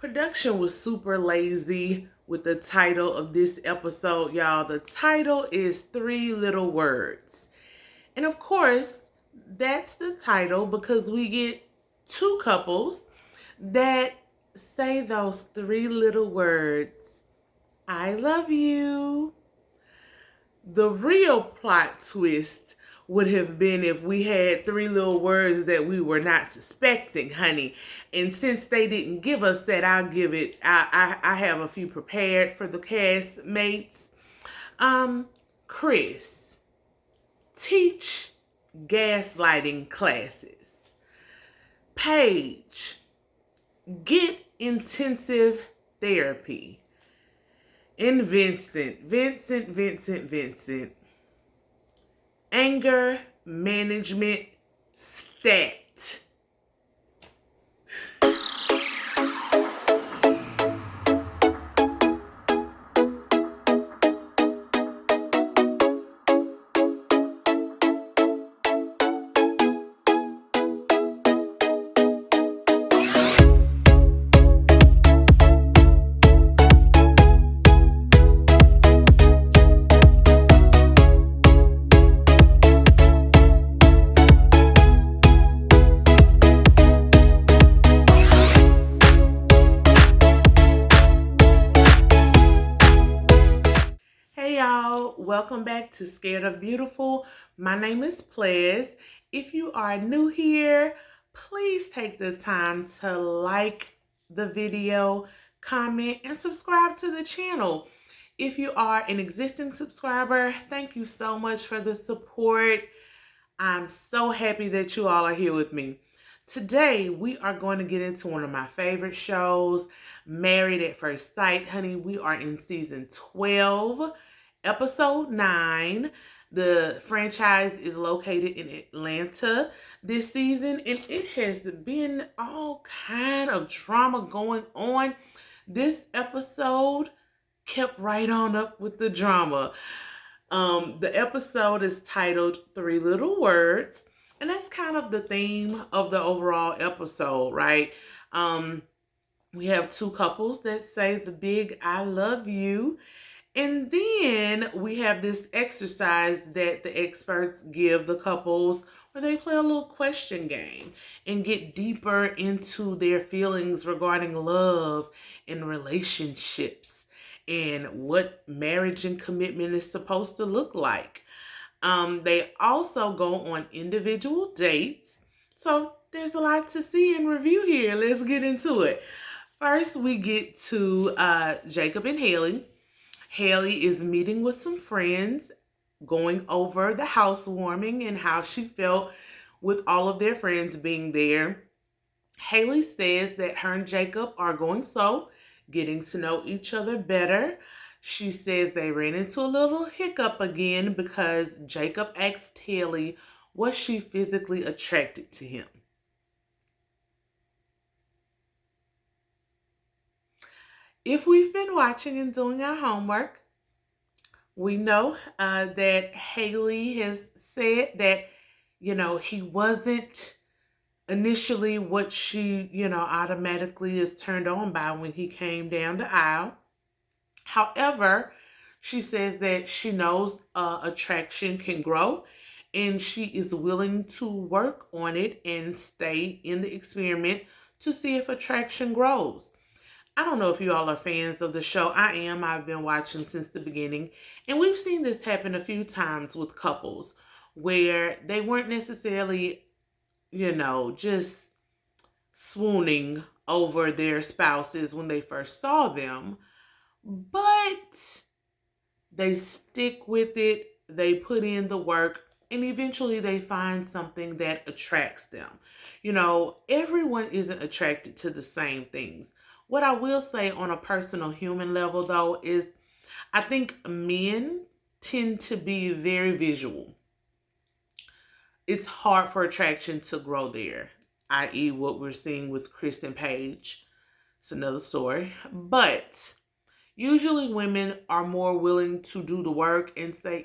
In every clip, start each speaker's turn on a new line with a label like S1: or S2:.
S1: Production was super lazy with the title of this episode, y'all. The title is Three Little Words. And of course, that's the title because we get two couples that say those three little words, I love you. The real plot twist would have been if we had three little words that we were not suspecting, honey. And since they didn't give us that, I'll give it. I have a few prepared for the castmates. Chris, teach gaslighting classes. Paige, get intensive therapy. And Vincent, anger management stat. Welcome back to Scared of Beautiful. My name is Plez. If you are new here, please take the time to like the video, comment, and subscribe to the channel. If you are an existing subscriber, thank you so much for the support. I'm so happy that you all are here with me. Today, we are going to get into one of my favorite shows, Married at First Sight. Honey, we are in season 12. Episode 9. The franchise is located in Atlanta this season, and it has been all kind of drama going on. This episode kept right on up with the drama. The episode is titled Three Little Words, and that's kind of the theme of the overall episode, right? We have two couples that say the big I love you. And then we have this exercise that the experts give the couples where they play a little question game and get deeper into their feelings regarding love and relationships and what marriage and commitment is supposed to look like. They also go on individual dates. So there's a lot to see and review here. Let's get into it. First, we get to Jacob and Haley. Haley is meeting with some friends, going over the housewarming and how she felt with all of their friends being there. Haley says that her and Jacob are going slow, getting to know each other better. She says they ran into a little hiccup again because Jacob asked Haley, was she physically attracted to him? If we've been watching and doing our homework, we know that Haley has said that, he wasn't initially what she, automatically is turned on by when he came down the aisle. However, she says that she knows attraction can grow and she is willing to work on it and stay in the experiment to see if attraction grows. I don't know if you all are fans of the show. I am. I've been watching since the beginning. And we've seen this happen a few times with couples where they weren't necessarily, just swooning over their spouses when they first saw them. But they stick with it. They put in the work. And eventually they find something that attracts them. Everyone isn't attracted to the same things. What I will say on a personal human level, though, is I think men tend to be very visual. It's hard for attraction to grow there, i.e. what we're seeing with Chris and Paige. It's another story. But usually women are more willing to do the work and say,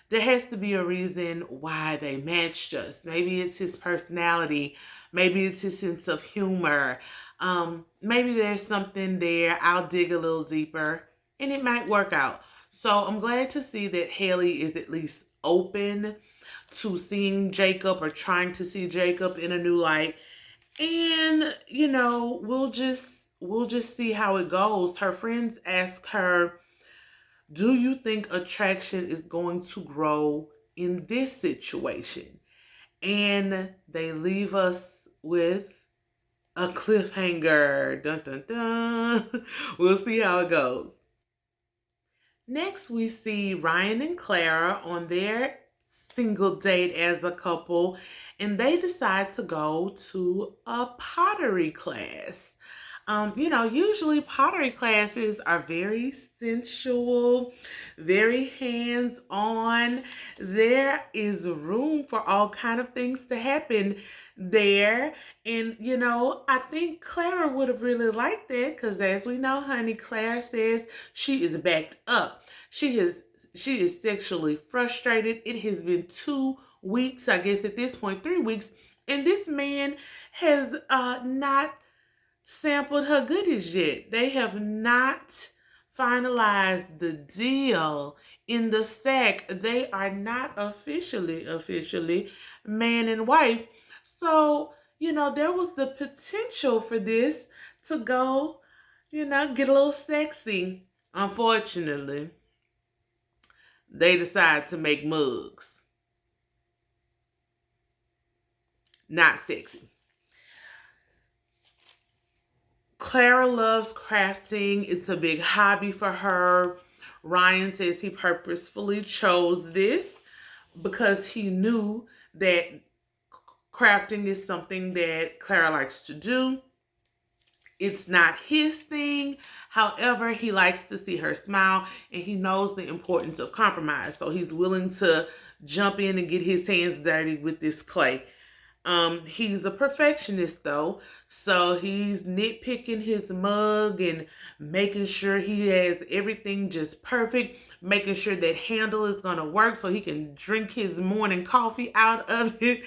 S1: there has to be a reason why they matched us. Maybe it's his personality. Maybe it's his sense of humor. Maybe there's something there. I'll dig a little deeper and it might work out. So I'm glad to see that Haley is at least open to seeing Jacob or trying to see Jacob in a new light. And, we'll just see how it goes. Her friends ask her, do you think attraction is going to grow in this situation? And they leave us with a cliffhanger. Dun dun dun. We'll see how it goes. Next, we see Ryan and Clara on their single date as a couple, and they decide to go to a pottery class. Usually pottery classes are very sensual, very hands-on. There is room for all kind of things to happen there. And, I think Clara would have really liked that because as we know, honey, Clara says she is backed up. She is sexually frustrated. It has been 2 weeks, I guess at this point, 3 weeks, and this man has not sampled her goodies yet. They have not finalized the deal in the sack. They are not officially man and wife. So, there was the potential for this to go, get a little sexy. Unfortunately, they decide to make mugs. Not sexy. Clara loves crafting. It's a big hobby for her. Ryan says he purposefully chose this because he knew that crafting is something that Clara likes to do. It's not his thing. However, he likes to see her smile and he knows the importance of compromise. So he's willing to jump in and get his hands dirty with this clay. He's a perfectionist though, so he's nitpicking his mug and making sure he has everything just perfect, making sure that handle is gonna work so he can drink his morning coffee out of it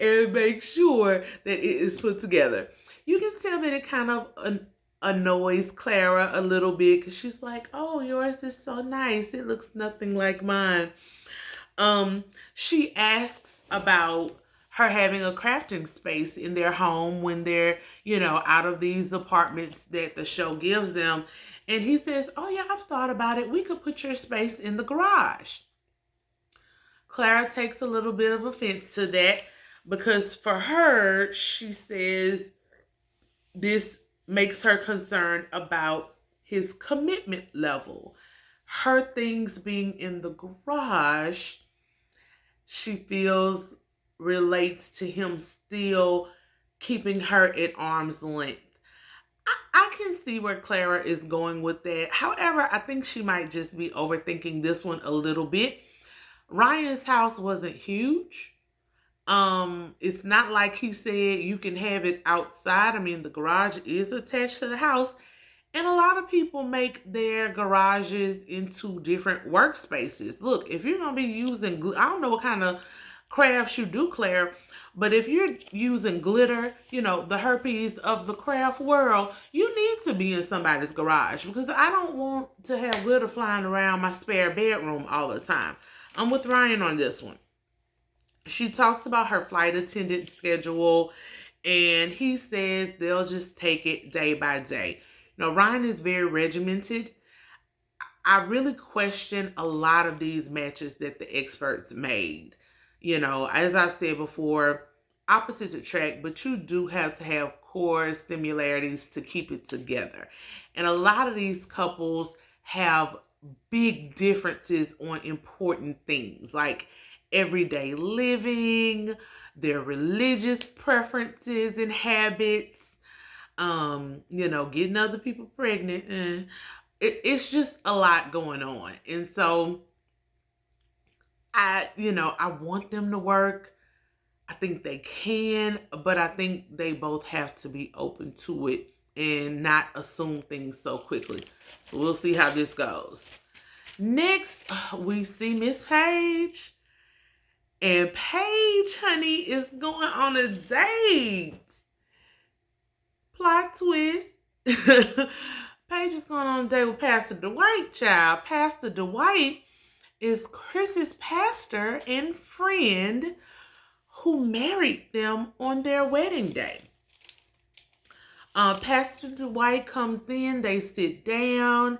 S1: and make sure that it is put together. You can tell that it kind of annoys Clara a little bit because she's like, oh, yours is so nice. It looks nothing like mine. She asks about her having a crafting space in their home when they're, out of these apartments that the show gives them. And he says, oh yeah, I've thought about it. We could put your space in the garage. Clara takes a little bit of offense to that because for her, she says this makes her concerned about his commitment level. Her things being in the garage, she feels relates to him still keeping her at arm's length. I can see where Clara is going with that. However, I think she might just be overthinking this one a little bit. Ryan's house wasn't huge. It's not like he said you can have it outside. I mean, the garage is attached to the house. And a lot of people make their garages into different workspaces. Look, if you're going to be using, I don't know what kind of crafts you do, Claire, but if you're using glitter, the herpes of the craft world, you need to be in somebody's garage because I don't want to have glitter flying around my spare bedroom all the time. I'm with Ryan on this one. She talks about her flight attendant schedule and he says they'll just take it day by day. Ryan is very regimented. I really question a lot of these matches that the experts made. As I've said before, opposites attract, but you do have to have core similarities to keep it together. And a lot of these couples have big differences on important things like everyday living, their religious preferences and habits, getting other people pregnant. It's just a lot going on. And so I want them to work. I think they can, but I think they both have to be open to it and not assume things so quickly. So we'll see how this goes. Next, we see Miss Paige. And Paige, honey, is going on a date. Plot twist. Paige is going on a date with Pastor Dwight, child. Pastor Dwight is Chris's pastor and friend who married them on their wedding day. Pastor Dwight comes in, they sit down,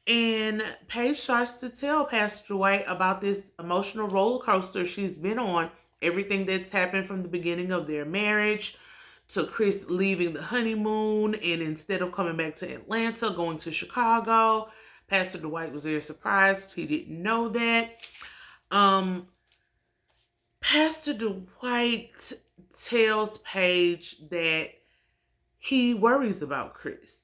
S1: and Paige starts to tell Pastor Dwight about this emotional roller coaster she's been on, everything that's happened from the beginning of their marriage to Chris leaving the honeymoon, and instead of coming back to Atlanta, going to Chicago. Pastor Dwight was very surprised. He didn't know that. Pastor Dwight tells Paige that he worries about Chris,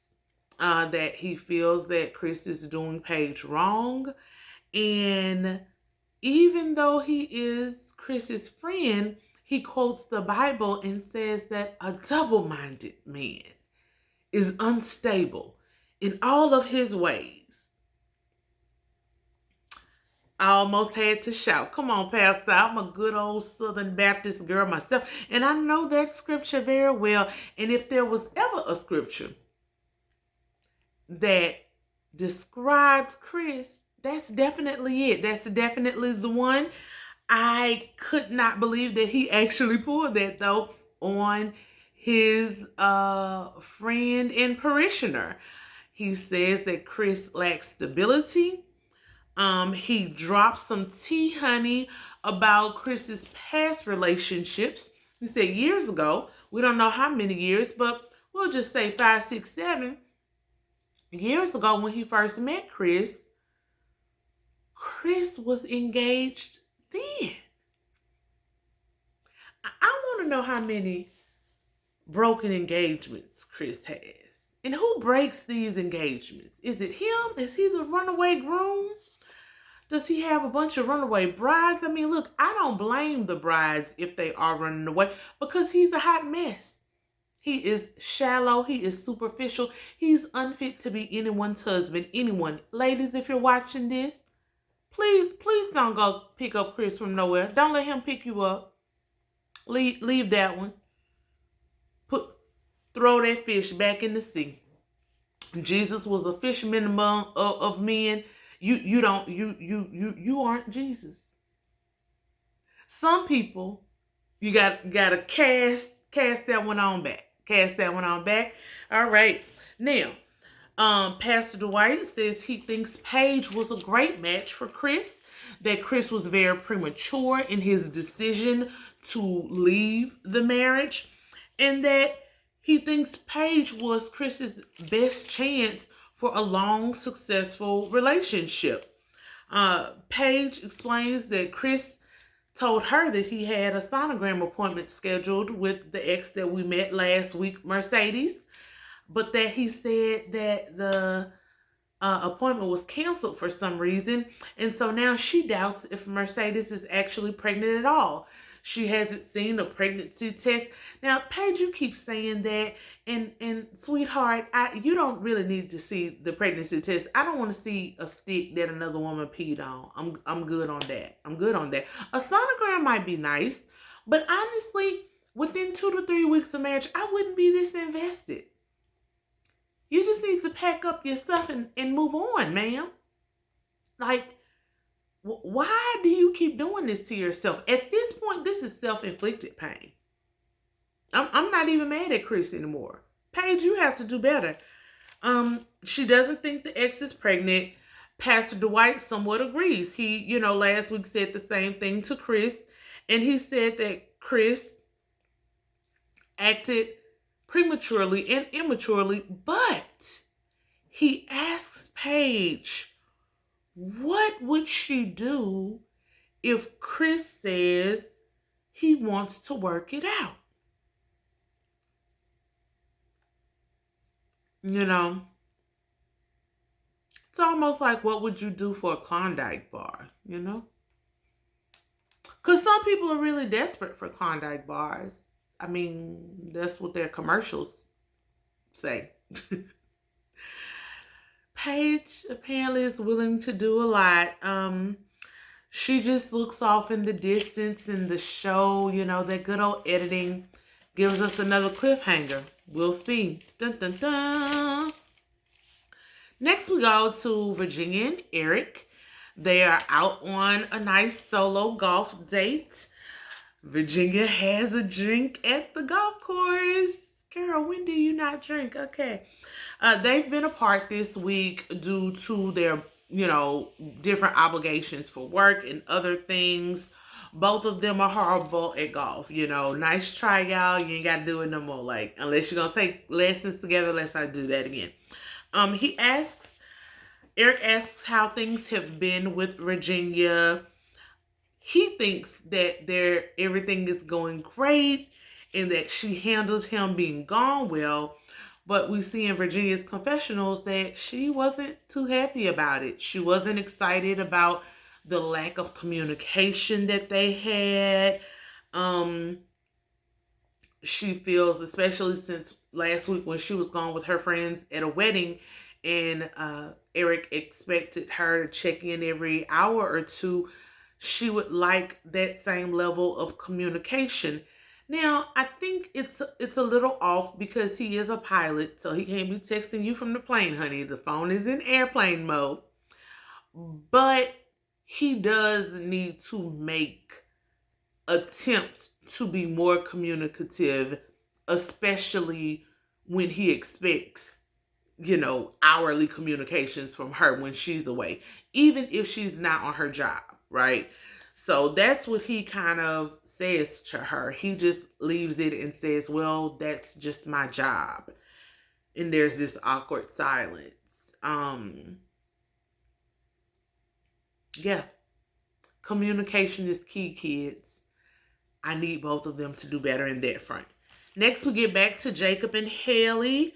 S1: that he feels that Chris is doing Paige wrong. And even though he is Chris's friend, he quotes the Bible and says that a double-minded man is unstable in all of his ways. I almost had to shout, come on, Pastor, I'm a good old Southern Baptist girl myself, and I know that scripture very well. And if there was ever a scripture that describes Chris, that's definitely it. That's definitely the one. I could not believe that he actually pulled that, though, on his friend and parishioner. He says that Chris lacks stability. He dropped some tea, honey, about Chris's past relationships. He said years ago, we don't know how many years, but we'll just say 5, 6, 7 years ago when he first met Chris was engaged then. I want to know how many broken engagements Chris has. And who breaks these engagements? Is it him? Is he the runaway groom? Does he have a bunch of runaway brides? I mean, look, I don't blame the brides if they are running away, because he's a hot mess. He is shallow. He is superficial. He's unfit to be anyone's husband. Anyone. Ladies, if you're watching this, please don't go pick up Chris from nowhere. Don't let him pick you up. Leave that one. Throw that fish back in the sea. Jesus was a fisherman among of men. You aren't Jesus. Some people, you gotta cast that one on back. Cast that one on back. All right. Now, Pastor Dwight says he thinks Paige was a great match for Chris, that Chris was very premature in his decision to leave the marriage, and that he thinks Paige was Chris's best chance for a long, successful relationship. Paige explains that Chris told her that he had a sonogram appointment scheduled with the ex that we met last week, Mercedes, but that he said that the appointment was canceled for some reason, and so now she doubts if Mercedes is actually pregnant at all. She hasn't seen a pregnancy test. Now, Paige, you keep saying that, and sweetheart, you don't really need to see the pregnancy test. I don't want to see a stick that another woman peed on. I'm good on that. I'm good on that. A sonogram might be nice, but honestly, within 2 to 3 weeks of marriage, I wouldn't be this invested. You just need to pack up your stuff and move on, ma'am. Like, why do you keep doing this to yourself? At this point, this is self-inflicted pain. I'm not even mad at Chris anymore. Paige, you have to do better. She doesn't think the ex is pregnant. Pastor Dwight somewhat agrees. He, last week said the same thing to Chris. And he said that Chris acted prematurely and immaturely. But he asks Paige, what would she do if Chris says he wants to work it out? It's almost like, what would you do for a Klondike bar, Because some people are really desperate for Klondike bars. I mean, that's what their commercials say. Paige apparently is willing to do a lot. She just looks off in the distance in the show. You know, that good old editing gives us another cliffhanger. We'll see. Dun, dun, dun. Next, we go to Virginia and Eric. They are out on a nice solo golf date. Virginia has a drink at the golf course. Girl, when do you not drink? Okay. They've been apart this week due to their, different obligations for work and other things. Both of them are horrible at golf. Nice try, y'all. You ain't got to do it no more. Like, unless you're going to take lessons together, let's not do that again. Eric asks how things have been with Virginia. He thinks that everything is going great and that she handles him being gone well. But we see in Virginia's confessionals that she wasn't too happy about it. She wasn't excited about the lack of communication that they had. She feels, especially since last week when she was gone with her friends at a wedding, and Eric expected her to check in every hour or two, she would like that same level of communication. Now, I think it's a little off because he is a pilot, so he can't be texting you from the plane, honey. The phone is in airplane mode. But he does need to make attempts to be more communicative, especially when he expects, hourly communications from her when she's away, even if she's not on her job, right? So that's what he kind of says to her. He just leaves it and says, well, that's just my job. And there's this awkward silence. Yeah. Communication is key, kids. I need both of them to do better in that front. Next, we get back to Jacob and Haley.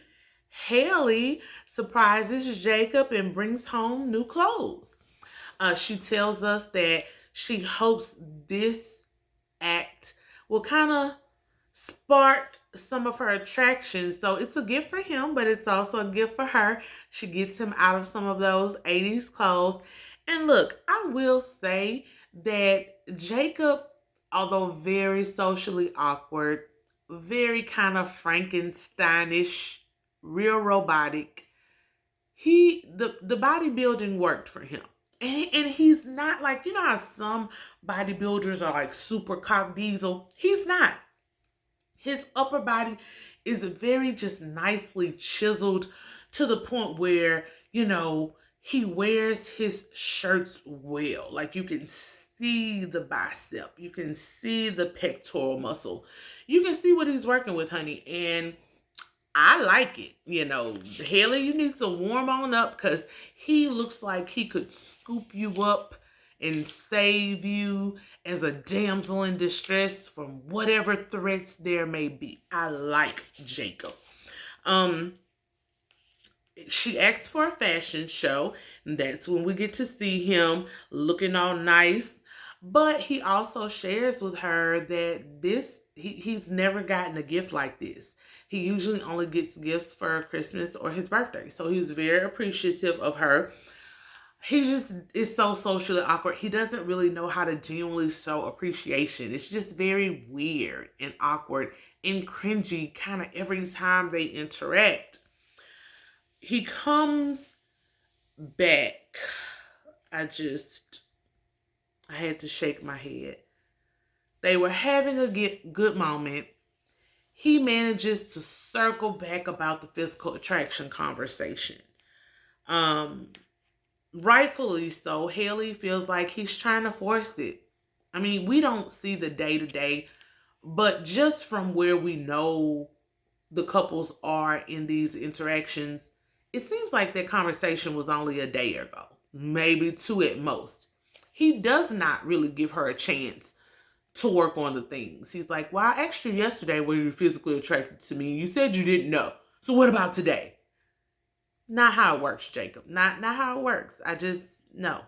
S1: Haley surprises Jacob and brings home new clothes. She tells us that she hopes this act will kind of spark some of her attraction. So it's a gift for him, but it's also a gift for her. She gets him out of some of those 80s clothes. And look, I will say that Jacob, although very socially awkward, very kind of Frankensteinish, real robotic, the bodybuilding worked for him. And he's not like, how some bodybuilders are like super cock diesel. He's not. His upper body is very just nicely chiseled to the point where, he wears his shirts well. Like you can see the bicep. You can see the pectoral muscle. You can see what he's working with, honey. And I like it. Haley, you need to warm on up because he looks like he could scoop you up and save you as a damsel in distress from whatever threats there may be. I like Jacob. She asks for a fashion show, and that's when we get to see him looking all nice. But he also shares with her that he's never gotten a gift like this. He usually only gets gifts for Christmas or his birthday. So he was very appreciative of her. He just is so socially awkward. He doesn't really know how to genuinely show appreciation. It's just very weird and awkward and cringy kind of every time they interact. He comes back. I had to shake my head. They were having a good moment. He manages to circle back about the physical attraction conversation. Rightfully so. Haley feels like he's trying to force it. I mean, we don't see the day-to-day, but just from where we know the couples are in these interactions, it seems like that conversation was only a day ago, maybe 2 at most. He does not really give her a chance to work on the things. He's like, well, I asked you yesterday were you physically attracted to me. You said you didn't know. So what about today? Not how it works, Jacob. Not how it works. I just, no.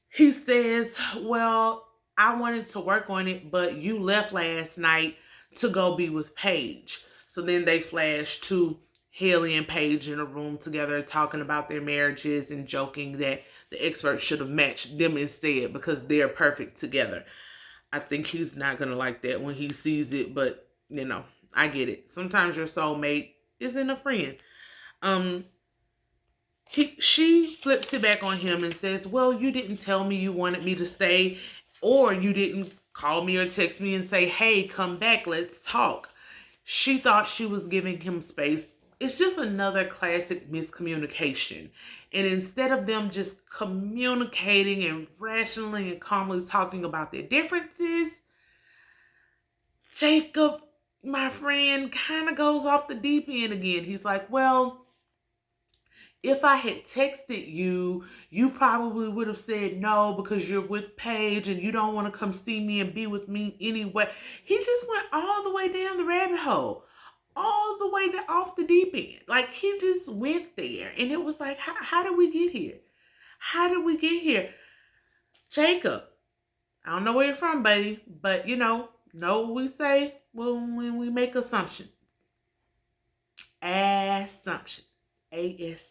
S1: He says, well, I wanted to work on it, but you left last night to go be with Paige. So then they flash to Haley and Paige in a room together talking about their marriages and joking that the expert should have matched them instead because they're perfect together. I think he's not going to like that when he sees it, but you know, I get it. Sometimes your soulmate isn't a friend. She flips it back on him and says, well, you didn't tell me you wanted me to stay, or you didn't call me or text me and say, hey, come back, let's talk. She thought she was giving him space. It's just another classic miscommunication. And instead of them just communicating and rationally and calmly talking about their differences, Jacob, my friend, kind of goes off the deep end again. He's like, well, if I had texted you, you probably would have said no because you're with Paige and you don't want to come see me and be with me anyway. He just went all the way down the rabbit hole, all the way off the deep end. Like, he just went there. And it was like, how did we get here? How did we get here? Jacob, I don't know where you're from, buddy, but you know what we say when we make assumptions. Assumptions. ASS.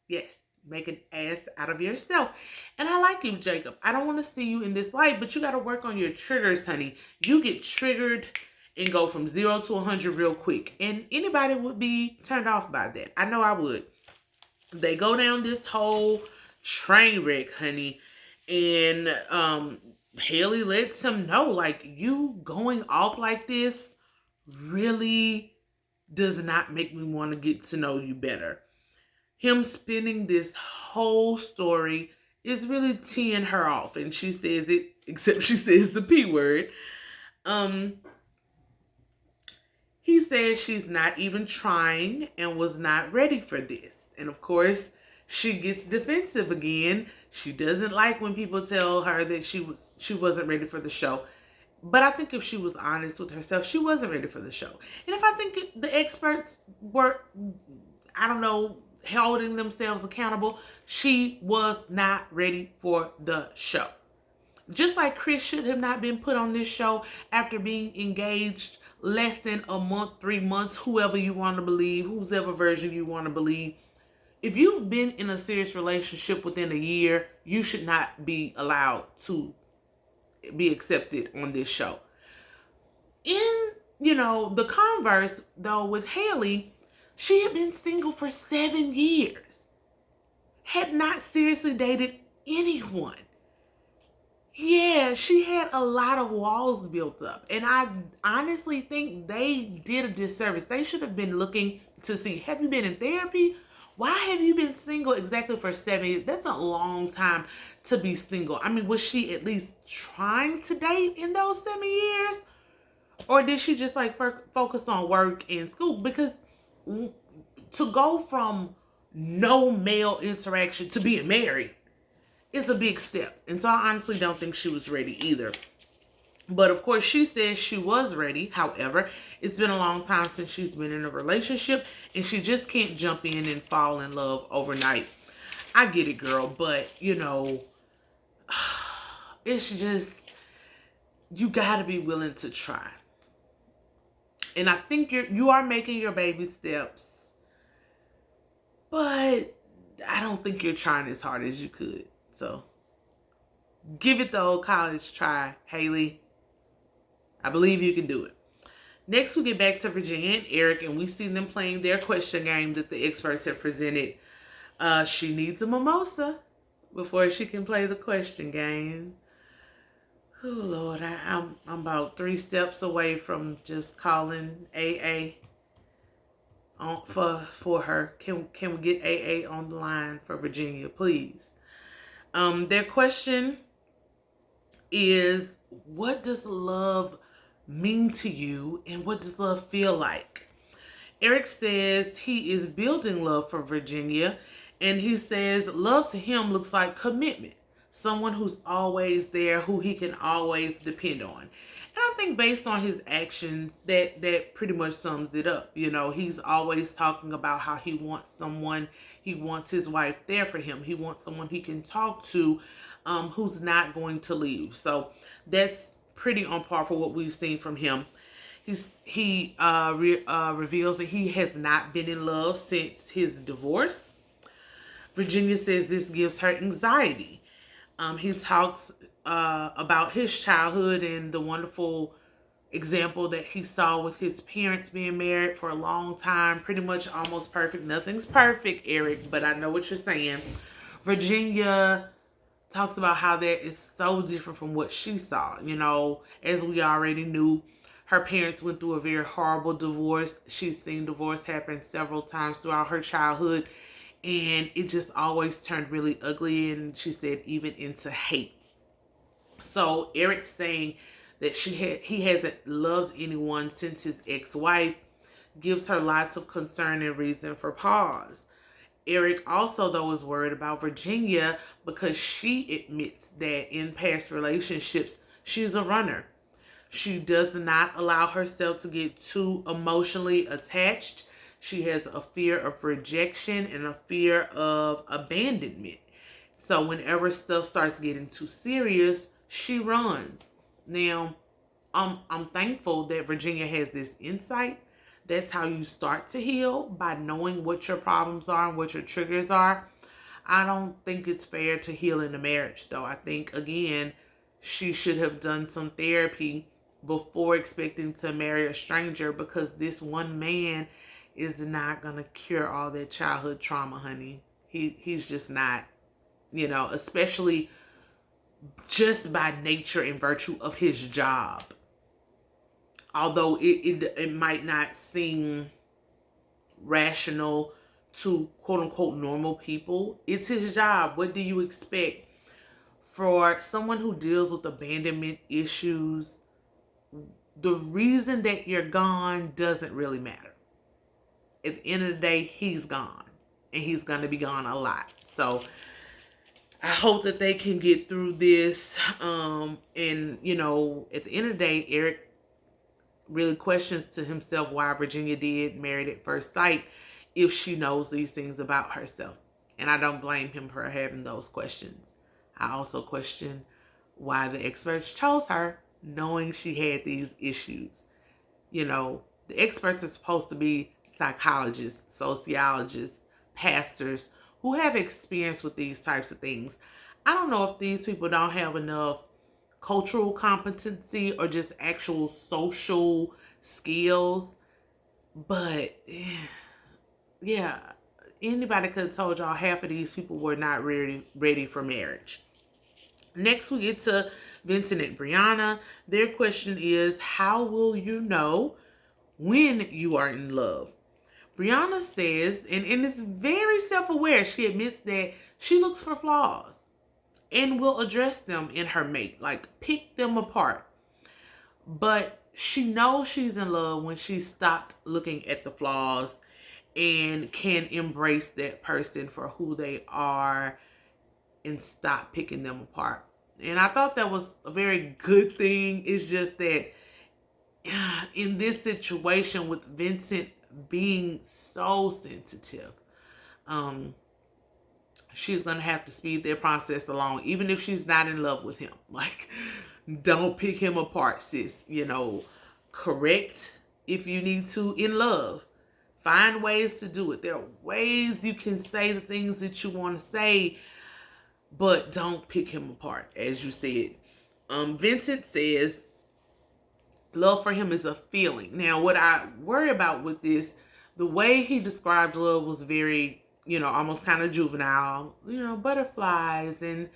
S1: Yes, make an ass out of yourself. And I like you, Jacob. I don't want to see you in this light, but you got to work on your triggers, honey. You get triggered and go from 0 to 100 real quick. And anybody would be turned off by that. I know I would. They go down this whole train wreck, honey. And Haley lets him know, like, you going off like this really does not make me want to get to know you better. Him spinning this whole story is really teeing her off. And she says it, except she says the P word. He says she's not even trying and was not ready for this. And of course, she gets defensive again. She doesn't like when people tell her that she wasn't ready for the show. But I think if she was honest with herself, she wasn't ready for the show. And if I think the experts were, I don't know, holding themselves accountable, she was not ready for the show. Just like Chris should have not been put on this show after being engaged less than a month, 3 months, whoever you want to believe, whoever version you want to believe. If you've been in a serious relationship within a year, you should not be allowed to be accepted on this show. In, the converse, though, with Haley, she had been single for 7 years. Had not seriously dated anyone. Yeah, she had a lot of walls built up. And I honestly think they did a disservice. They should have been looking to see, have you been in therapy? Why have you been single exactly for 7 years? That's a long time to be single. I mean, was she at least trying to date in those 7 years? Or did she just focus on work and school? Because to go from no male interaction to being married is a big step. And so I honestly don't think she was ready either. But of course, she says she was ready. However, it's been a long time since she's been in a relationship, and she just can't jump in and fall in love overnight. I get it, girl, but it's just, you gotta be willing to try. And I think you are making your baby steps, but I don't think you're trying as hard as you could. So give it the old college try, Haley. I believe you can do it. Next, we get back to Virginia and Eric, and we see them playing their question game that the experts have presented. She needs a mimosa before she can play the question game. Oh, Lord, I'm about 3 steps away from just calling AA on for her. Can we get AA on the line for Virginia, please? Their question is, what does love mean to you, and what does love feel like? Eric says he is building love for Virginia, and he says love to him looks like commitment. Someone who's always there, who he can always depend on. And I think based on his actions, that pretty much sums it up. He's always talking about how he wants someone, he wants his wife there for him. He wants someone he can talk to, who's not going to leave. So that's pretty on par for what we've seen from him. Reveals that he has not been in love since his divorce. Virginia says this gives her anxiety. He talks about his childhood and the wonderful example that he saw with his parents being married for a long time, pretty much almost perfect. Nothing's perfect, Eric, but I know what you're saying. Virginia talks about how that is so different from what she saw. You know, as we already knew, her parents went through a very horrible divorce. She's seen divorce happen several times throughout her childhood, and it just always turned really ugly, and she said even into hate. So Eric's saying that he hasn't loved anyone since his ex-wife gives her lots of concern and reason for pause. Eric also, though, is worried about Virginia because she admits that in past relationships, she's a runner. She does not allow herself to get too emotionally attached. She has a fear of rejection and a fear of abandonment. So whenever stuff starts getting too serious, she runs. Now, I'm thankful that Virginia has this insight. That's how you start to heal, by knowing what your problems are and what your triggers are. I don't think it's fair to heal in a marriage, though. I think, again, she should have done some therapy before expecting to marry a stranger, because this one man is not going to cure all that childhood trauma, honey. He's just not, you know, especially just by nature and virtue of his job. Although it might not seem rational to quote unquote normal people, it's his job. What do you expect? For someone who deals with abandonment issues, the reason that you're gone doesn't really matter. At the end of the day, he's gone, and he's going to be gone a lot. So I hope that they can get through this. And, you know, at the end of the day, Eric really questions to himself why Virginia did Married at First Sight if she knows these things about herself. And I don't blame him for having those questions. I also question why the experts chose her, knowing she had these issues. You know, the experts are supposed to be psychologists, sociologists, pastors who have experience with these types of things. I don't know if these people don't have enough cultural competency or just actual social skills, but yeah, anybody could have told y'all half of these people were not ready for marriage. Next, we get to Vincent and Brianna. Their question is, how will you know when you are in love? Brianna says, and is very self-aware, she admits that she looks for flaws and will address them in her mate, like pick them apart. But she knows she's in love when she stopped looking at the flaws and can embrace that person for who they are and stop picking them apart. And I thought that was a very good thing. It's just that in this situation with Vincent being so sensitive, she's going to have to speed their process along, even if she's not in love with him. Like, don't pick him apart, sis. You know, correct if you need to in love. Find ways to do it. There are ways you can say the things that you want to say, but don't pick him apart, as you said. Vincent says love for him is a feeling. Now, what I worry about with this, the way he described love was very, you know, almost kind of juvenile, you know, butterflies and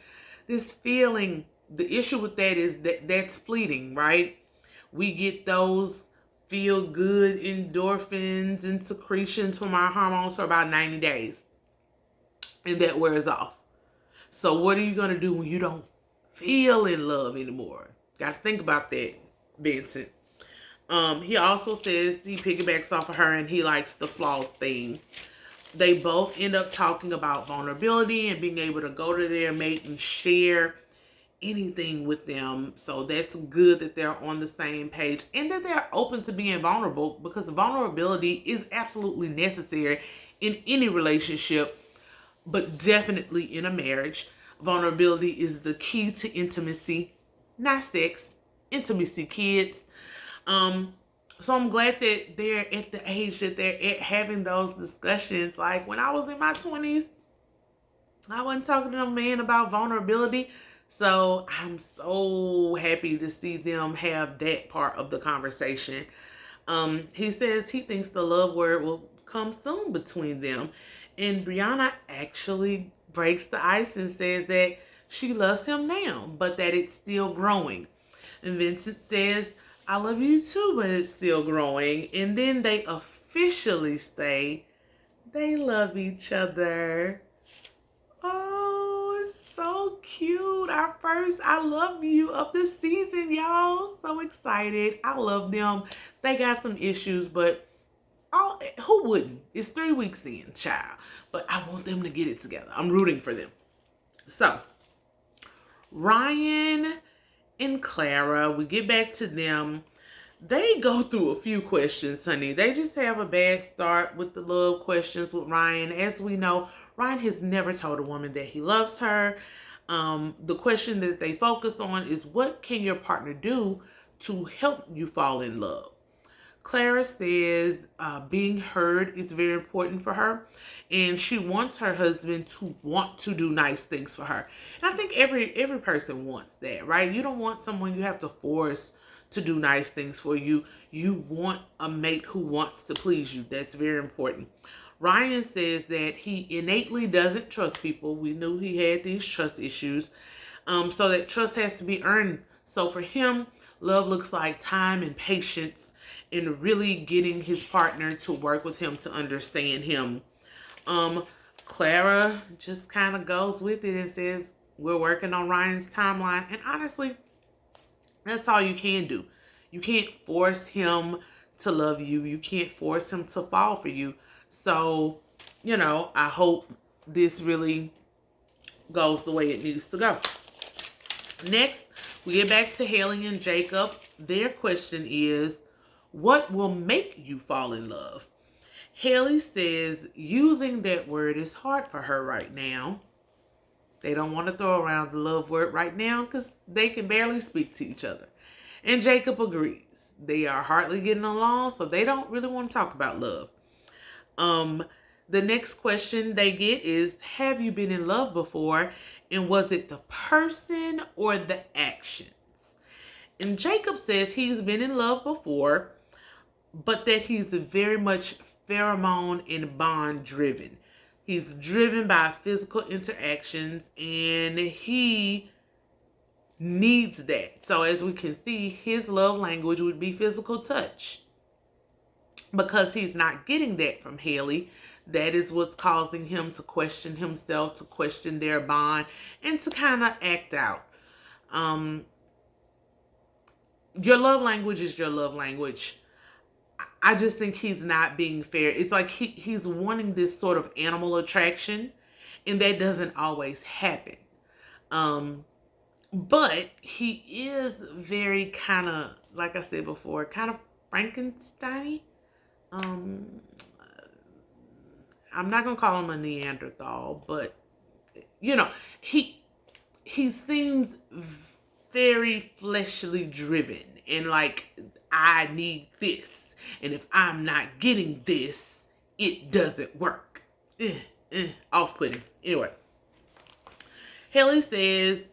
S1: this feeling. The issue with that is that that's fleeting, right? We get those feel good endorphins and secretions from our hormones for about 90 days. And that wears off. So what are you going to do when you don't feel in love anymore? Got to think about that, Vincent. He also says he piggybacks off of her and he likes the flaw theme. They both end up talking about vulnerability and being able to go to their mate and share anything with them. So that's good that they're on the same page and that they're open to being vulnerable, because vulnerability is absolutely necessary in any relationship, but definitely in a marriage. Vulnerability is the key to intimacy, not sex. Intimacy, kids. So I'm glad that they're at the age that they're at having those discussions. Like when I was in my 20s, I wasn't talking to a man about vulnerability. So I'm so happy to see them have that part of the conversation. He says he thinks the love word will come soon between them. And Brianna actually breaks the ice and says that she loves him now, but that it's still growing. And Vincent says, I love you too, but it's still growing. And then they officially say they love each other. Oh, it's so cute. Our first I love you of the season, y'all. So excited. I love them. They got some issues, but who wouldn't? It's 3 weeks in, child. But I want them to get it together. I'm rooting for them. So, Ryan and Clara, we get back to them. They go through a few questions, honey. They just have a bad start with the love questions with Ryan. As we know, Ryan has never told a woman that he loves her. The question that they focus on is, what can your partner do to help you fall in love? Clara says being heard is very important for her, and she wants her husband to want to do nice things for her. And I think every person wants that, right? You don't want someone you have to force to do nice things for you. You want a mate who wants to please you. That's very important. Ryan says that he innately doesn't trust people. We knew he had these trust issues. So that trust has to be earned. So for him, love looks like time and patience and really getting his partner to work with him to understand him. Clara just kind of goes with it and says, we're working on Ryan's timeline. And honestly, that's all you can do. You can't force him to love you. You can't force him to fall for you. So, I hope this really goes the way it needs to go. Next, we get back to Haley and Jacob. Their question is, what will make you fall in love? Haley says using that word is hard for her right now. They don't want to throw around the love word right now because they can barely speak to each other. And Jacob agrees. They are hardly getting along, so they don't really want to talk about love. The next question they get is, have you been in love before? And was it the person or the actions? And Jacob says he's been in love before, but that he's very much pheromone and bond driven. He's driven by physical interactions and he needs that. So as we can see, his love language would be physical touch. Because he's not getting that from Haley, that is what's causing him to question himself, to question their bond, and to kind of act out. Your love language is your love language. I just think he's not being fair. It's like he's wanting this sort of animal attraction, and that doesn't always happen. But he is very kind of, like I said before, kind of Frankenstein-y. I'm not gonna call him a Neanderthal, but he seems very fleshly driven and like, I need this, and if I'm not getting this, it doesn't work. Off-putting. Anyway, Haley says,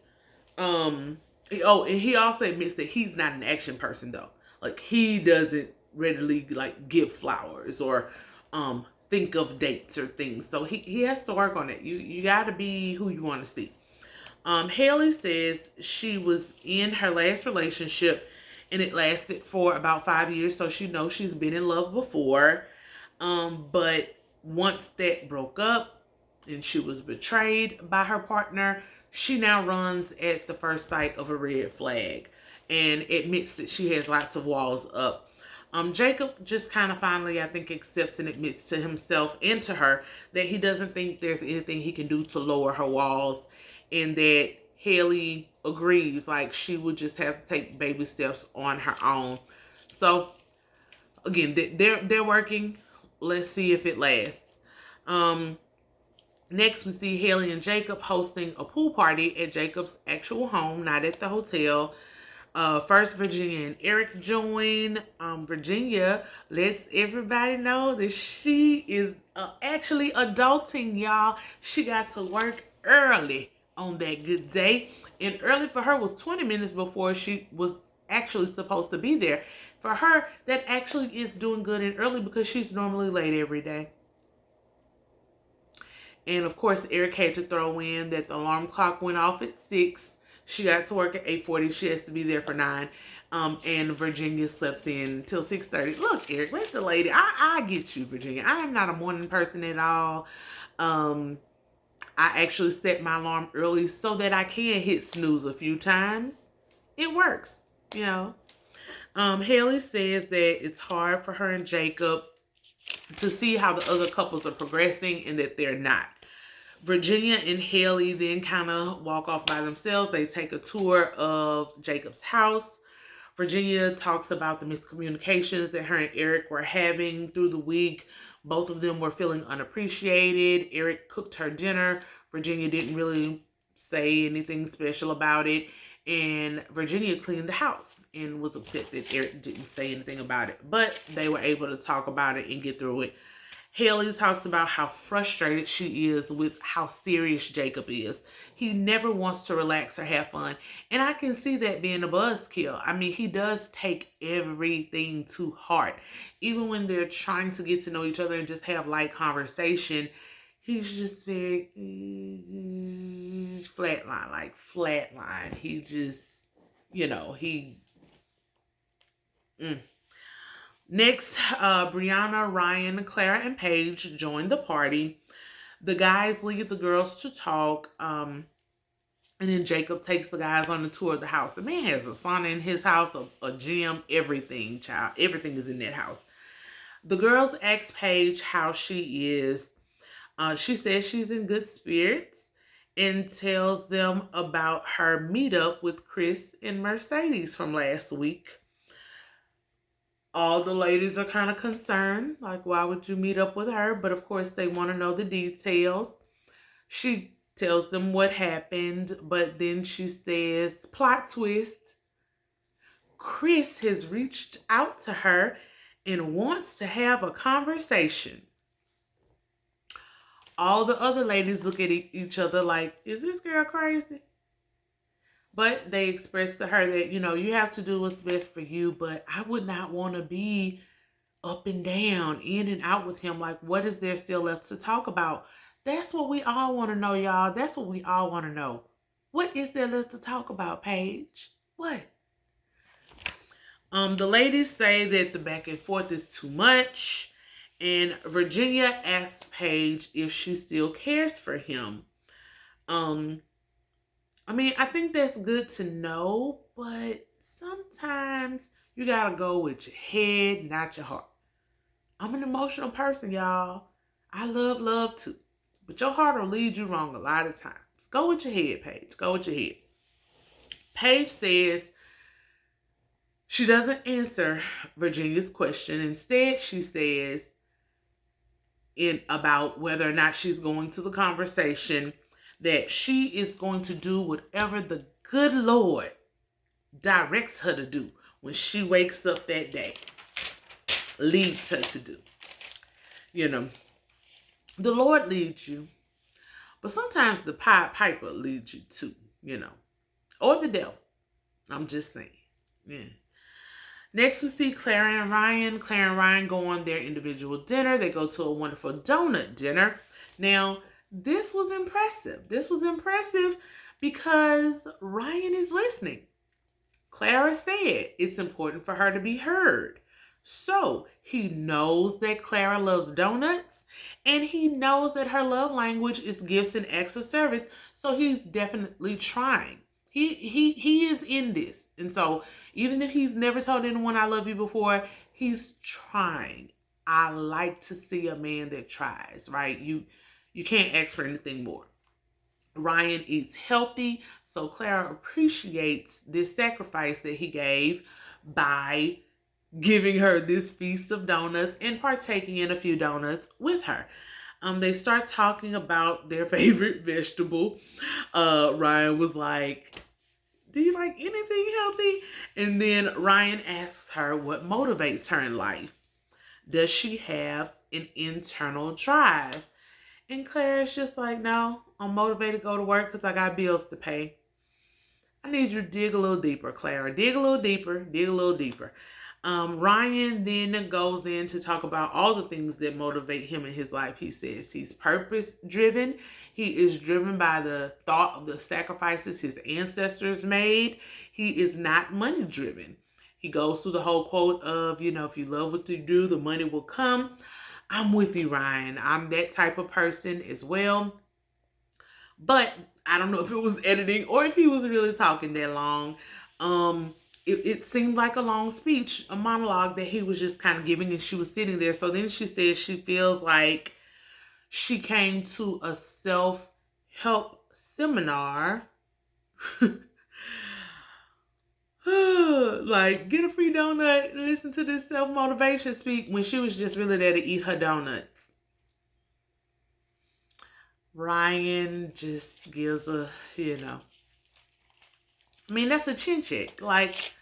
S1: and he also admits that he's not an action person though. Like, he doesn't readily like give flowers or think of dates or things. So he has to work on it. You got to be who you want to see. Haley says she was in her last relationship and it lasted for about 5 years. So she knows she's been in love before. But once that broke up and she was betrayed by her partner, she now runs at the first sight of a red flag and admits that she has lots of walls up. Jacob just kind of finally, I think, accepts and admits to himself and to her that he doesn't think there's anything he can do to lower her walls, and that Haley agrees, like, she would just have to take baby steps on her own. So, again, they're working. Let's see if it lasts. Next, we see Haley and Jacob hosting a pool party at Jacob's actual home, not at the hotel. First, Virginia and Eric join. Virginia lets everybody know that she is actually adulting, y'all. She got to work early on that good day. And early for her was 20 minutes before she was actually supposed to be there. For her, that actually is doing good and early because she's normally late every day. And of course, Eric had to throw in that the alarm clock went off at 6. She got to work at 8:40. She has to be there for 9. And Virginia slept in till 6:30. Look, Eric, let the lady. I get you, Virginia. I am not a morning person at all. I actually set my alarm early so that I can hit snooze a few times. It works, you know. Haley says that it's hard for her and Jacob to see how the other couples are progressing and that they're not. Virginia and Haley then kind of walk off by themselves. They take a tour of Jacob's house. Virginia talks about the miscommunications that her and Eric were having through the week. Both of them were feeling unappreciated. Eric cooked her dinner. Virginia didn't really say anything special about it. And Virginia cleaned the house and was upset that Eric didn't say anything about it. But they were able to talk about it and get through it. Haley talks about how frustrated she is with how serious Jacob is. He never wants to relax or have fun. And I can see that being a buzzkill. I mean, he does take everything to heart. Even when they're trying to get to know each other and just have light conversation, he's just very flatline. He just, he... Next, Briana, Ryan, Clara, and Paige join the party. The guys leave the girls to talk. And then Jacob takes the guys on the tour of the house. The man has a sauna in his house, a gym, everything, child. Everything is in that house. The girls ask Paige how she is. She says she's in good spirits and tells them about her meetup with Chris and Mercedes from last week. All the ladies are kind of concerned, like, why would you meet up with her? But of course, they want to know the details. She tells them what happened, but then she says, plot twist, Chris has reached out to her and wants to have a conversation. All the other ladies look at each other like, is this girl crazy? But they expressed to her that, you have to do what's best for you, but I would not want to be up and down, in and out with him. Like, what is there still left to talk about? That's what we all want to know, y'all. That's what we all want to know. What is there left to talk about, Paige? What? The ladies say that the back and forth is too much. And Virginia asks Paige if she still cares for him. I think that's good to know, but sometimes you gotta go with your head, not your heart. I'm an emotional person, y'all. I love too. But your heart will lead you wrong a lot of times. Go with your head, Paige. Go with your head. Paige says she doesn't answer Virginia's question. Instead, she says about whether or not she's going to the conversation that she is going to do whatever the good Lord directs her to do when she wakes up that day, leads her to do. The Lord leads you, but sometimes the Pied Piper leads you too, or the devil. I'm just saying. Yeah. Next, we see Clara and Ryan. Clara and Ryan go on their individual dinner. They go to a wonderful donut dinner. Now, this was impressive. This was impressive because Ryan is listening. Clara said it's important for her to be heard. So he knows that Clara loves donuts and he knows that her love language is gifts and acts of service. So he's definitely trying. He is in this. And so even if he's never told anyone I love you before, he's trying. I like to see a man that tries, right? You can't ask for anything more. Ryan eats healthy, so Clara appreciates this sacrifice that he gave by giving her this feast of donuts and partaking in a few donuts with her. They start talking about their favorite vegetable. Ryan was like, Do you like anything healthy? And then Ryan asks her what motivates her in life. Does she have an internal drive? And Claire's just like, no, I'm motivated to go to work because I got bills to pay. I need you to dig a little deeper, Clara. Dig a little deeper. Dig a little deeper. Ryan then goes in to talk about all the things that motivate him in his life. He says he's purpose driven. He is driven by the thought of the sacrifices his ancestors made. He is not money driven. He goes through the whole quote of, if you love what you do, the money will come. I'm with you, Ryan. I'm that type of person as well. But I don't know if it was editing or if he was really talking that long. It seemed like a long speech, a monologue that he was just kind of giving, and she was sitting there. So then she says she feels like she came to a self-help seminar. Like, get a free donut and listen to this self-motivation speak when she was just really there to eat her donuts. Ryan just gives a, that's a chin check. Like,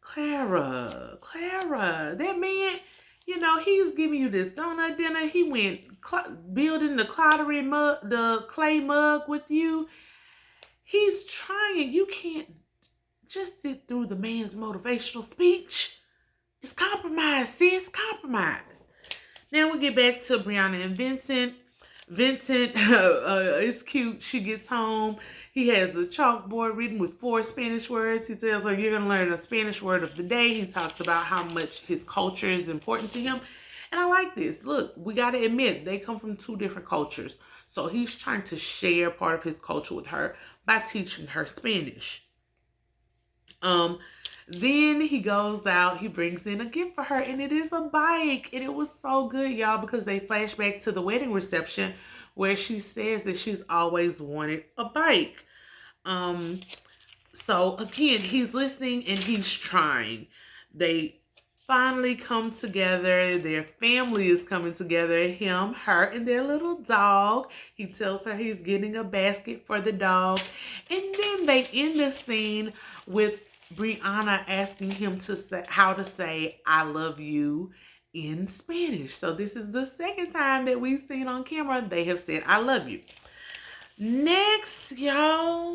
S1: Clara, that man, he's giving you this donut dinner. He went building the clay mug with you. He's trying. You can't just sit through the man's motivational speech. It's compromise, sis, compromise. Now we get back to Brianna and Vincent. Vincent is cute. She gets home. He has a chalkboard written with 4 Spanish words. He tells her, you're going to learn a Spanish word of the day. He talks about how much his culture is important to him. And I like this. Look, we got to admit, they come from 2 different cultures. So he's trying to share part of his culture with her by teaching her Spanish. Then he goes out, he brings in a gift for her, and it is a bike. And it was so good, y'all, because they flash back to the wedding reception where she says that she's always wanted a bike. So again, he's listening and he's trying. They finally come together. Their family is coming together. Him, her, and their little dog. He tells her he's getting a basket for the dog. And then they end the scene with Brianna asking him how to say I love you in Spanish. So this is the second time that we've seen on camera they have said I love you. Next, y'all,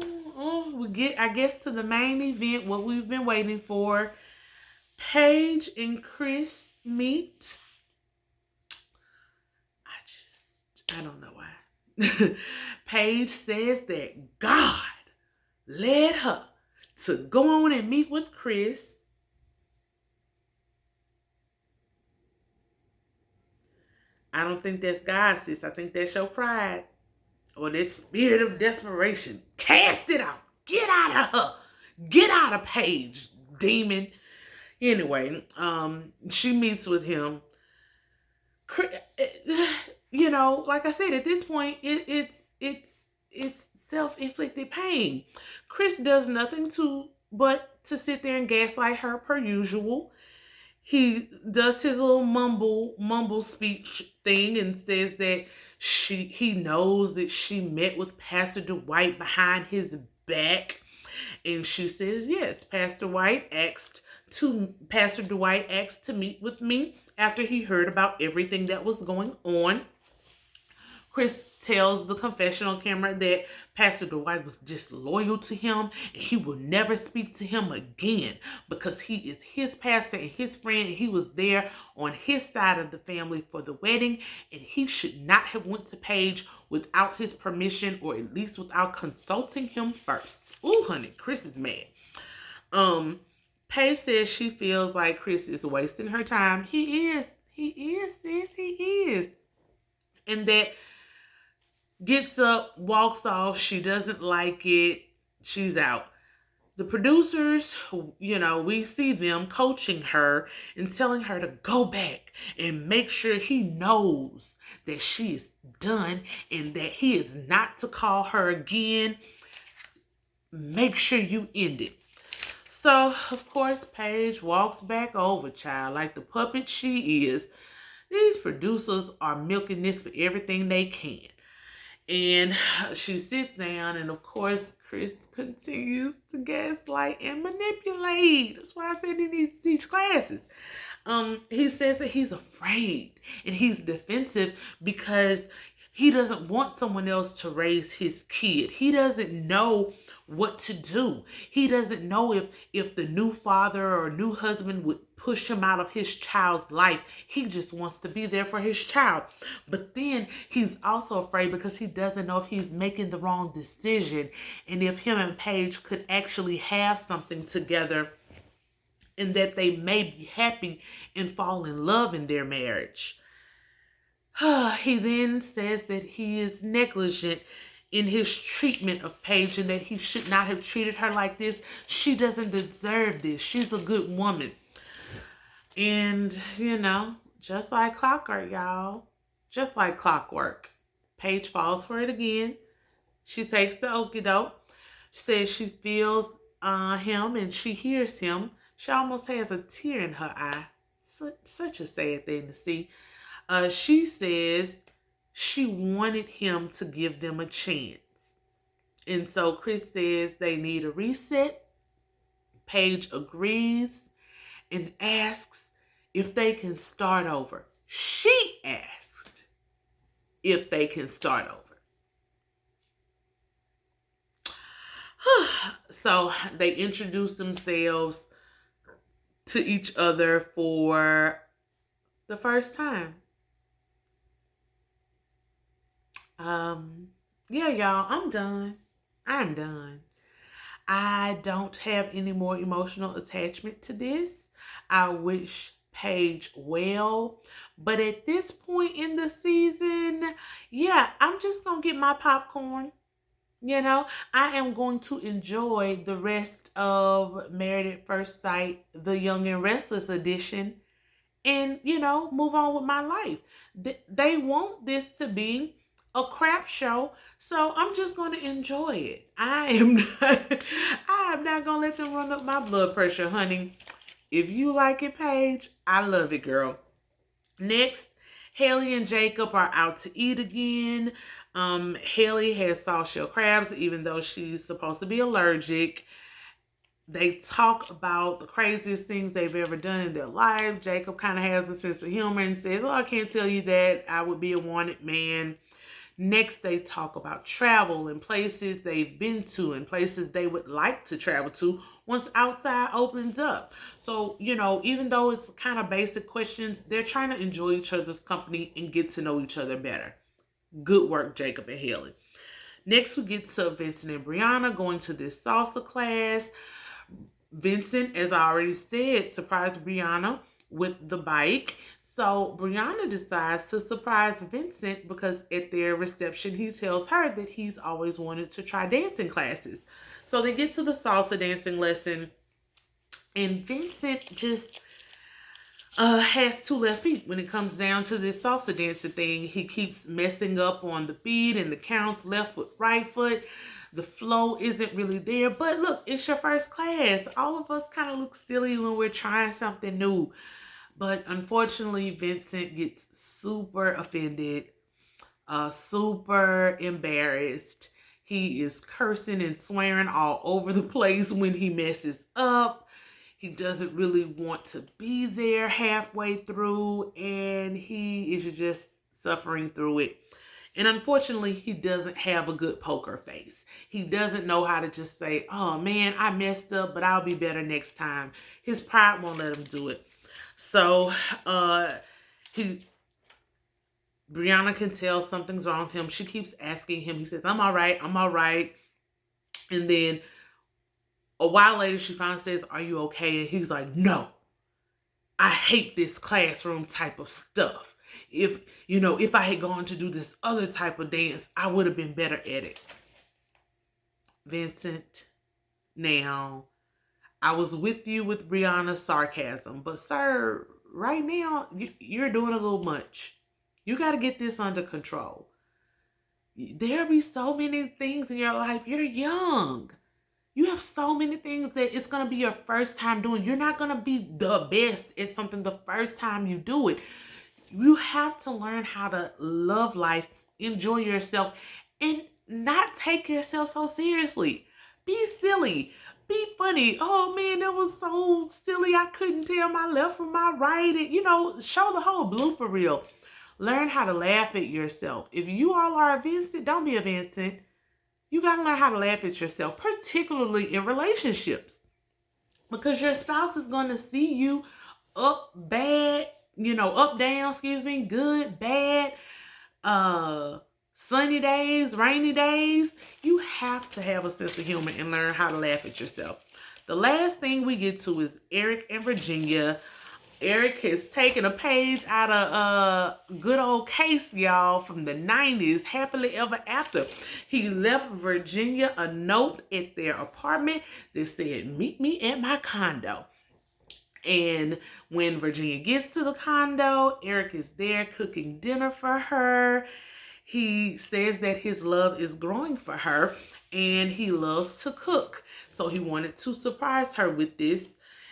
S1: we get, I guess, to the main event, what we've been waiting for. Paige and Chris meet. I don't know why. Paige says that God led her to go on and meet with Chris. I don't think that's God, sis. I think that's your pride or that spirit of desperation. Cast it out. Get out of her. Get out of Paige, demon. Anyway, she meets with him. Like I said, at this point, it's self-inflicted pain. Chris does nothing but to sit there and gaslight her per usual. He does his little mumble speech thing and says that he knows that she met with Pastor Dwight behind his back. And she says, yes, Pastor Dwight asked to meet with me after he heard about everything that was going on. Chris tells the confessional camera that Pastor Dwight was disloyal to him and he will never speak to him again because he is his pastor and his friend, and he was there on his side of the family for the wedding, and he should not have went to Paige without his permission, or at least without consulting him first. Ooh, honey, Chris is mad. Paige says she feels like Chris is wasting her time. He is, sis, he is. And that gets up, walks off. She doesn't like it. She's out. The producers, we see them coaching her and telling her to go back and make sure he knows that she is done and that he is not to call her again. Make sure you end it. So, of course, Paige walks back over, child, like the puppet she is. These producers are milking this for everything they can. And she sits down, and of course, Chris continues to gaslight and manipulate. That's why I said he needs to teach classes. He says that he's afraid and he's defensive because he doesn't want someone else to raise his kid. He doesn't know what to do. He doesn't know if the new father or new husband would push him out of his child's life. He just wants to be there for his child. But then he's also afraid because he doesn't know if he's making the wrong decision and if him and Paige could actually have something together and that they may be happy and fall in love in their marriage. He then says that he is negligent in his treatment of Paige and that he should not have treated her like this. She doesn't deserve this. She's a good woman. And, just like clockwork, y'all. Just like clockwork. Paige falls for it again. She takes the okie doke. She says she feels him and she hears him. She almost has a tear in her eye. Such a sad thing to see. She says she wanted him to give them a chance. And so Chris says they need a reset. Paige agrees and asks if they can start over. She asked if they can start over. So they introduce themselves to each other for the first time. Yeah, y'all, I'm done. I'm done. I don't have any more emotional attachment to this. I wish Paige well. But at this point in the season, yeah, I'm just going to get my popcorn. I am going to enjoy the rest of Married at First Sight, the Young and Restless edition, and, move on with my life. They want this to be a crap show, so I'm just going to enjoy it. I am not going to let them run up my blood pressure, honey. If you like it, Paige, I love it, girl. Next, Haley and Jacob are out to eat again. Haley has soft shell crabs, even though she's supposed to be allergic. They talk about the craziest things they've ever done in their life. Jacob kind of has a sense of humor and says, I can't tell you that. I would be a wanted man. Next, they talk about travel and places they've been to and places they would like to travel to once outside opens up. So, even though it's kind of basic questions, they're trying to enjoy each other's company and get to know each other better. Good work, Jacob and Haley. Next, we get to Vincent and Brianna going to this salsa class. Vincent, as I already said, surprised Brianna with the bike. So Brianna decides to surprise Vincent because at their reception, he tells her that he's always wanted to try dancing classes. So they get to the salsa dancing lesson, and Vincent just has two left feet when it comes down to this salsa dancing thing. He keeps messing up on the beat and the counts, left foot, right foot. The flow isn't really there. But look, it's your first class. All of us kind of look silly when we're trying something new. But unfortunately, Vincent gets super offended, super embarrassed. He is cursing and swearing all over the place when he messes up. He doesn't really want to be there halfway through, and he is just suffering through it. And unfortunately, he doesn't have a good poker face. He doesn't know how to just say, oh man, I messed up, but I'll be better next time. His pride won't let him do it. So Brianna can tell something's wrong with him. She keeps asking him. He says, I'm all right. I'm all right. And then a while later, she finally says, are you okay? And he's like, no, I hate this classroom type of stuff. If I had gone to do this other type of dance, I would have been better at it. Vincent, now, I was with you with Brianna's sarcasm, but sir, right now, you're doing a little much. You got to get this under control. There'll be so many things in your life. You're young. You have so many things that it's going to be your first time doing. You're not going to be the best at something the first time you do it. You have to learn how to love life, enjoy yourself, and not take yourself so seriously. Be silly. Be funny. Oh man, that was so silly. I couldn't tell my left from my right. And, you know, show the whole blooper reel. Learn how to laugh at yourself. If you all are a Vincent, don't be a Vincent. You got to learn how to laugh at yourself, particularly in relationships, because your spouse is going to see you up, bad, up, down, good, bad, uh, sunny days, rainy days. You have to have a sense of humor and learn how to laugh at yourself. The last thing we get to is Eric and Virginia. Eric has taken a page out of good old case, y'all, from the 90s, Happily Ever After. He left Virginia a note at their apartment that said, "Meet me at my condo." And when Virginia gets to the condo, Eric is there cooking dinner for her. He says that his love is growing for her and he loves to cook. So he wanted to surprise her with this.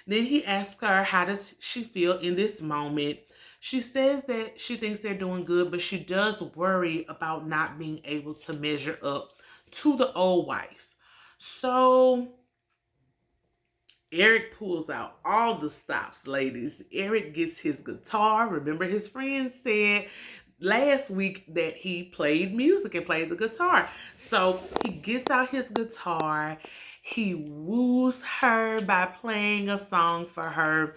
S1: Then he asks her, how does she feel in this moment? She says that she thinks they're doing good, but she does worry about not being able to measure up to the old wife. So Eric pulls out all the stops, ladies. Eric gets his guitar. Remember, his friend said last week that he played music and played the guitar. So he gets out his guitar. He woos her by playing a song for her.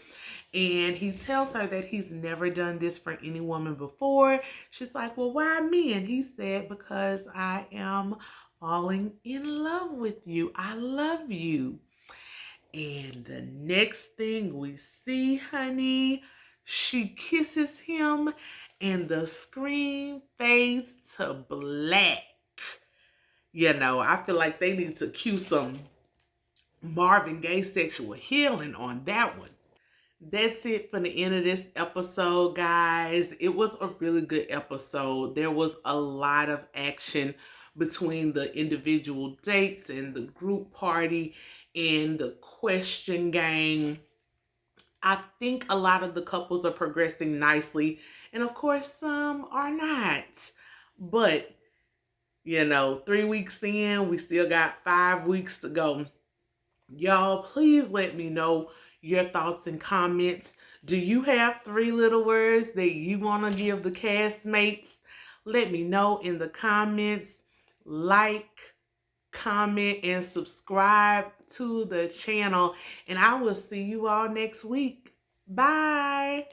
S1: And he tells her that he's never done this for any woman before. She's like, well, why me? And he said, because I am falling in love with you. I love you. And the next thing we see, honey, she kisses him and the screen fades to black. You know, I feel like they need to cue some Marvin Gaye sexual healing on that one. That's it for the end of this episode, guys. It was a really good episode. There was a lot of action between the individual dates and the group party and the question game. I think a lot of the couples are progressing nicely, and of course some are not. But 3 weeks in, we still got 5 weeks to go. Y'all, please let me know your thoughts and comments. Do you have 3 little words that you want to give the castmates? Let me know in the comments. Like, comment, and subscribe to the channel. And I will see you all next week. Bye.